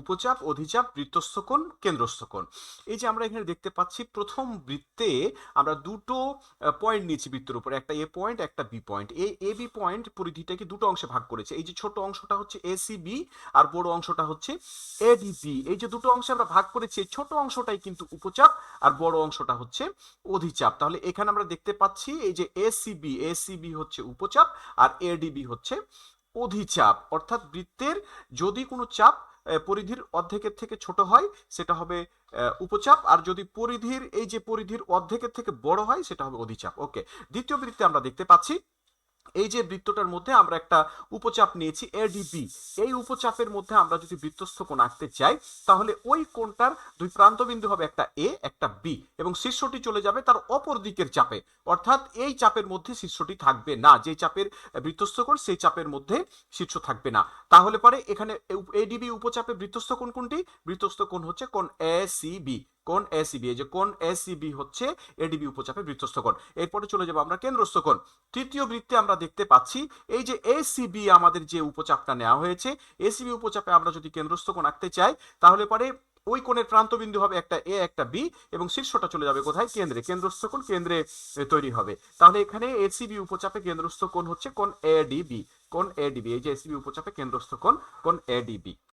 উপচাপ, অধিচাপ, বৃত্তস্থ কোণ, কেন্দ্রস্থ কোণ। এই যে আমরা এখানে দেখতে পাচ্ছি প্রথম বৃত্তে আমরা দুটো পয়েন্ট নিয়েছি বৃত্তের উপরে, একটা এ পয়েন্ট একটা বি পয়েন্ট। এই এ বি পয়েন্ট পরিধিটাকে দুটো অংশে ভাগ করেছে। এই যে ছোট অংশটা হচ্ছে এসিবি আর বড় অংশটা হচ্ছে এডিবি। এই যে দুটো অংশে আমরা ভাগ করেছি, এই ছোট অংশটাই কিন্তু উপচাপ আর বড় অংশটা হচ্ছে অধিচাপ। তাহলে এখানে আমরা দেখতে পাচ্ছি এই যে এসিবি হচ্ছে উপচাপ আর এডিবি হচ্ছে অধিচাপ। অর্থাৎ বৃত্তের যদি কোনো চাপ পরিধির অর্ধেকের থেকে ছোট হয় সেটা হবে উপচাপ, আর যদি পরিধির এই যে পরিধির অর্ধেকের থেকে বড় হয় সেটা হবে অধিচাপ। ওকে, দ্বিতীয় বৃত্তে আমরা দেখতে পাচ্ছি এই যে বৃত্তটার মধ্যে আমরা একটা উপচাপ নিয়েছি এডিবি। এই উপচাপের মধ্যে আমরা যদি বৃত্তস্থ কোণ আঁকতে চাই তাহলে ওই কোণটার দুই প্রান্তবিন্দু হবে একটা এ একটা বি, এবং শীর্ষটি চলে যাবে তার অপর দিকের চাপে। অর্থাৎ এই চাপের মধ্যে শীর্ষটি থাকবে না, যে চাপের বৃত্তস্থ কোণ সেই চাপের মধ্যে শীর্ষ থাকবে না। তাহলে পরে এখানে এডিবি উপচাপে বৃত্তস্থ কোণ কোনটি? বৃত্তস্থ কোণ হচ্ছে কোণ এসিবি। কোণ এসিবি, এই যে কোণ এসিবি হচ্ছে এডিবি উপচাপে বৃত্তস্থ কোণ। এরপরে চলে যাবো আমরা কেন্দ্রস্থ কোণ। তৃতীয় বৃত্তে আমরা দেখতে পাচ্ছি এই যে এসিবি আমাদের যে উপচাপটা নেওয়া হয়েছে, এসিবি উপচাপে আমরা যদি কেন্দ্রস্থ কোণ আঁকতে চাই তাহলে পরে ওই কোণের প্রান্তবিন্দু হবে একটা এ একটা বি, এবং শীর্ষটা চলে যাবে কোথায়? কেন্দ্রে। কেন্দ্রস্থ কোণ কেন্দ্রে তৈরি হবে। তাহলে এখানে এসিবি উপচাপে কেন্দ্রস্থ কোণ হচ্ছে কোণ এডিবি। কোণ এডিবি, এই যে এসিবি উপচাপে কেন্দ্রস্থ কোণ কোণ এডিবি।